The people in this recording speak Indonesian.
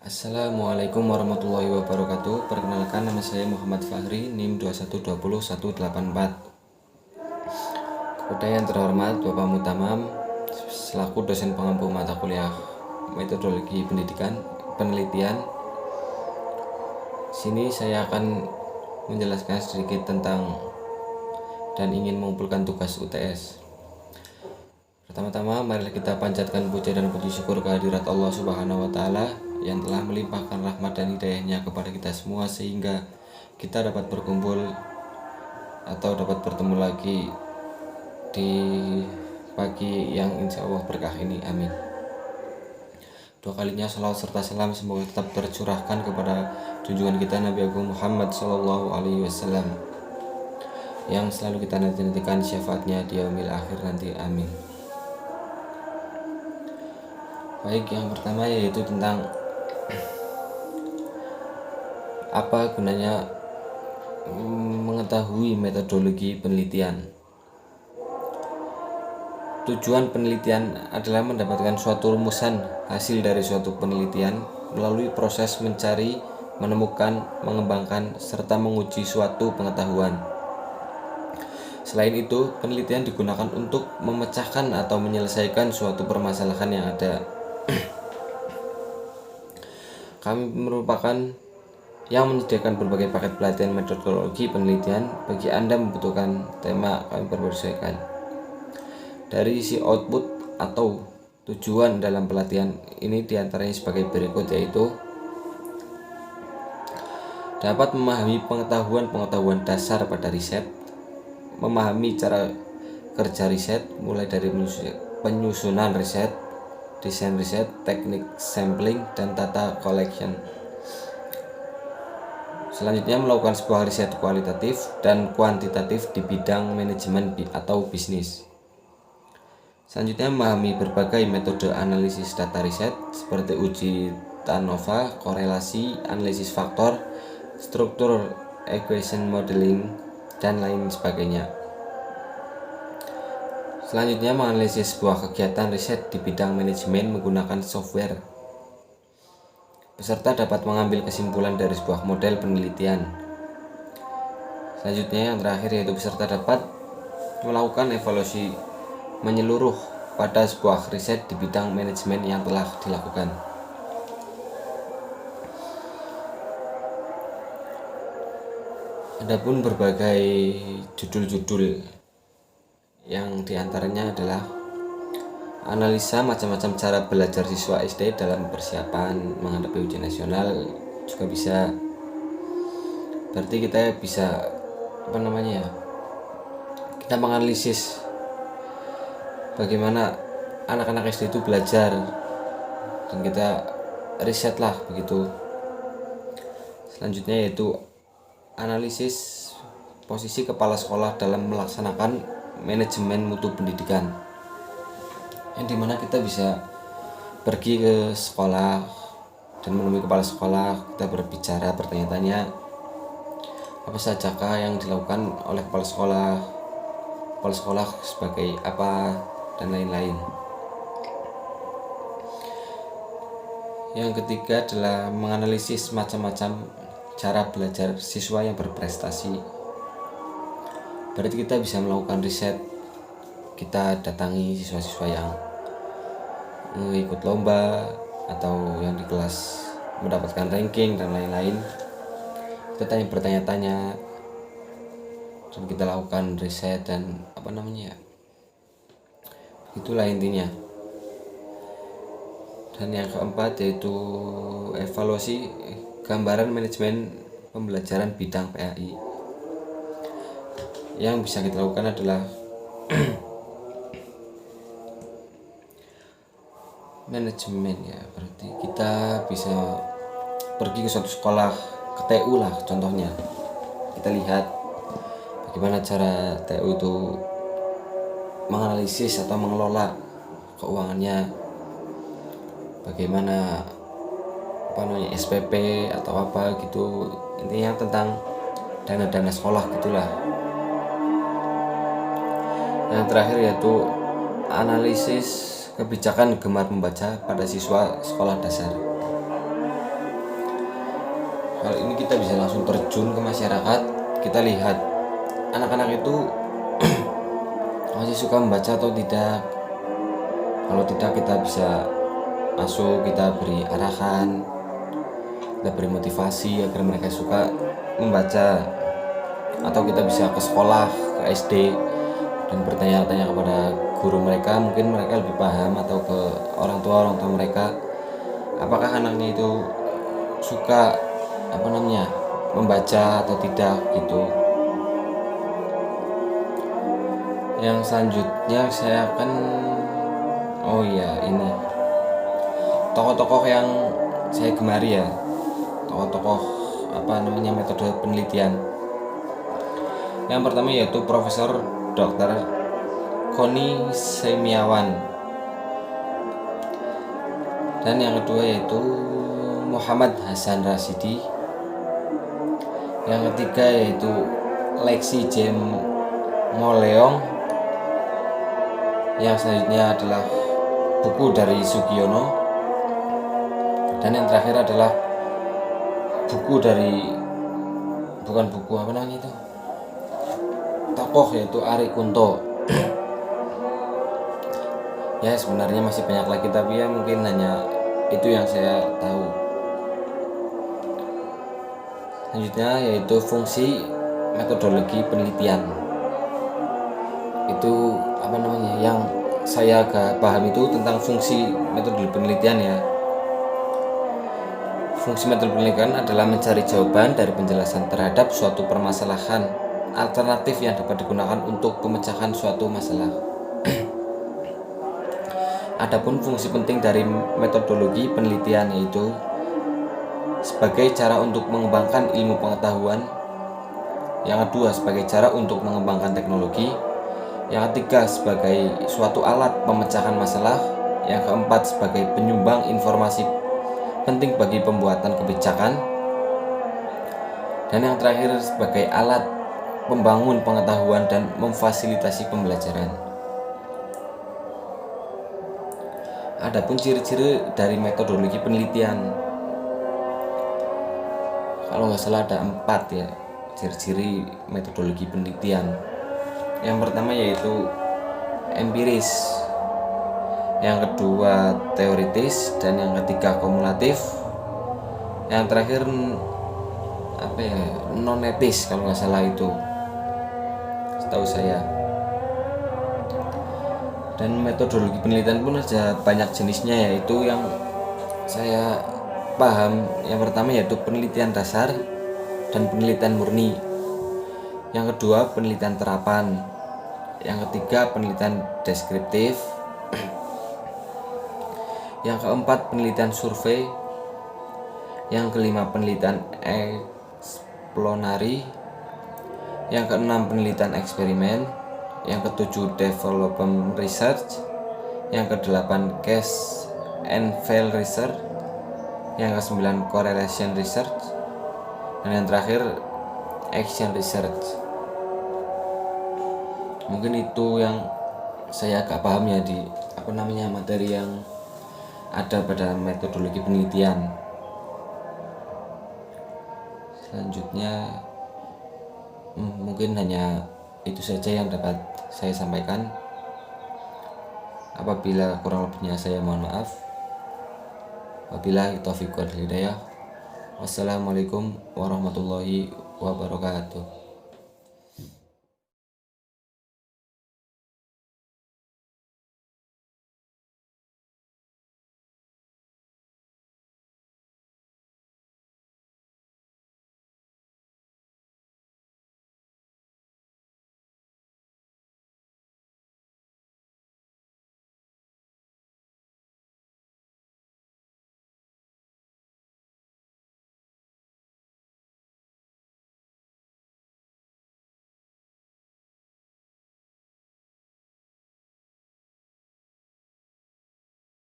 Assalamualaikum warahmatullahi wabarakatuh. Perkenalkan, nama saya Muhammad Fahri, NIM 2120184. Kepada yang terhormat Bapak Mutamam, selaku dosen pengampu mata kuliah Metodologi Penelitian, sini saya akan menjelaskan sedikit tentang dan ingin mengumpulkan tugas UTS. Pertama-tama, mari kita panjatkan puja dan puji syukur kehadirat Allah Subhanahu wa Ta'ala yang telah melimpahkan rahmat dan hidayahnya kepada kita semua, sehingga kita dapat berkumpul atau dapat bertemu lagi di pagi yang insya Allah berkah ini. Amin. Dua kalinya salawat serta salam semoga tetap tercurahkan kepada junjungan kita Nabi Agung Muhammad Sallallahu Alaihi Wasallam, yang selalu kita nantikan syafaatnya di yaumil akhir nanti. Amin. Baik, yang pertama yaitu tentang apa gunanya mengetahui metodologi penelitian. Tujuan penelitian adalah mendapatkan suatu rumusan hasil dari suatu penelitian melalui proses mencari, menemukan, mengembangkan, serta menguji suatu pengetahuan. Selain itu, penelitian digunakan untuk memecahkan atau menyelesaikan suatu permasalahan yang ada. Kami merupakan yang menyediakan berbagai paket pelatihan metodologi penelitian. Bagi Anda membutuhkan tema, kami persesuaikan. Dari isi output atau tujuan dalam pelatihan ini diantaranya sebagai berikut, yaitu dapat memahami pengetahuan dasar pada riset, memahami cara kerja riset mulai dari penyusunan riset, desain riset, teknik sampling, dan data collection. Selanjutnya, melakukan sebuah riset kualitatif dan kuantitatif di bidang manajemen atau bisnis. Selanjutnya, memahami berbagai metode analisis data riset seperti uji ANOVA, korelasi, analisis faktor, struktur equation modeling, dan lain sebagainya. Selanjutnya, menganalisis sebuah kegiatan riset di bidang manajemen menggunakan software. Peserta dapat mengambil kesimpulan dari sebuah model penelitian. Selanjutnya, yang terakhir yaitu peserta dapat melakukan evaluasi menyeluruh pada sebuah riset di bidang manajemen yang telah dilakukan. Adapun berbagai judul-judul yang diantaranya adalah analisa macam-macam cara belajar siswa SD dalam persiapan menghadapi ujian nasional, juga bisa. Berarti kita bisa kita menganalisis bagaimana anak-anak SD itu belajar, dan kita riset lah begitu. Selanjutnya yaitu analisis posisi kepala sekolah dalam melaksanakan manajemen mutu pendidikan, yang dimana kita bisa pergi ke sekolah dan menemui kepala sekolah, kita berbicara, bertanya-tanya apa sajakah yang dilakukan oleh kepala sekolah sebagai apa, dan lain-lain. Yang ketiga adalah menganalisis macam-macam cara belajar siswa yang berprestasi. Berarti kita bisa melakukan riset, kita datangi siswa-siswa yang ikut lomba atau yang di kelas mendapatkan ranking dan lain-lain. Kita bertanya-tanya dan kita lakukan riset dan itulah intinya. Dan yang keempat yaitu evaluasi gambaran manajemen pembelajaran bidang PAI. Yang bisa kita lakukan adalah manajemen, ya, berarti kita bisa pergi ke suatu sekolah, ke TU lah contohnya. Kita lihat bagaimana cara TU itu menganalisis atau mengelola keuangannya, bagaimana SPP atau apa gitu, intinya tentang dana-dana sekolah gitulah. Yang terakhir yaitu analisis kebijakan gemar membaca pada siswa sekolah dasar. Hal ini kita bisa langsung terjun ke masyarakat. Kita lihat anak-anak itu masih suka membaca atau tidak. Kalau tidak, kita bisa masuk, kita beri arahan, kita beri motivasi agar mereka suka membaca. Atau kita bisa ke sekolah, ke SD, dan bertanya-tanya kepada guru mereka. Mungkin mereka lebih paham, atau ke orang tua mereka, apakah anaknya itu suka membaca atau tidak gitu. Yang selanjutnya saya akan ini tokoh-tokoh yang saya gemari ya, tokoh-tokoh metode penelitian. Yang pertama yaitu Profesor Dr. Koni Semiawan, dan yang kedua yaitu Muhammad Hasan Rasidi, yang ketiga yaitu Lexi Jem Moleong, yang selanjutnya adalah buku dari Sugiono, dan yang terakhir adalah buku dari tokoh, yaitu Ari Kunto. Ya, sebenarnya masih banyak lagi, tapi ya mungkin hanya itu yang saya tahu. Selanjutnya yaitu fungsi metodologi penelitian. Itu yang saya agak paham itu tentang fungsi metodologi penelitian ya. Fungsi metode penelitian adalah mencari jawaban dari penjelasan terhadap suatu permasalahan alternatif yang dapat digunakan untuk pemecahan suatu masalah. Adapun fungsi penting dari metodologi penelitian yaitu sebagai cara untuk mengembangkan ilmu pengetahuan, yang kedua sebagai cara untuk mengembangkan teknologi, yang ketiga sebagai suatu alat pemecahan masalah, yang keempat sebagai penyumbang informasi penting bagi pembuatan kebijakan, dan yang terakhir sebagai alat membangun pengetahuan dan memfasilitasi pembelajaran. Adapun ciri-ciri dari metodologi penelitian, kalau nggak salah ada 4 ya ciri-ciri metodologi penelitian. Yang pertama yaitu empiris, yang kedua teoritis, dan yang ketiga kumulatif, yang terakhir non-etis kalau nggak salah itu, setahu saya. Dan metodologi penelitian pun ada banyak jenisnya, yaitu yang saya paham yang pertama yaitu penelitian dasar dan penelitian murni, yang kedua penelitian terapan, yang ketiga penelitian deskriptif, yang keempat penelitian survei, yang kelima penelitian eksplorasi, yang keenam penelitian eksperimen, yang ketujuh development research, yang kedelapan case and fail research, yang ke-9 correlation research, dan yang terakhir action research. Mungkin itu yang saya agak paham ya di materi yang ada pada metodologi penelitian. Selanjutnya mungkin hanya itu saja yang dapat saya sampaikan. Apabila kurang lebihnya saya mohon maaf. Wabillahi taufiq wal hidayah. Wassalamualaikum warahmatullahi wabarakatuh.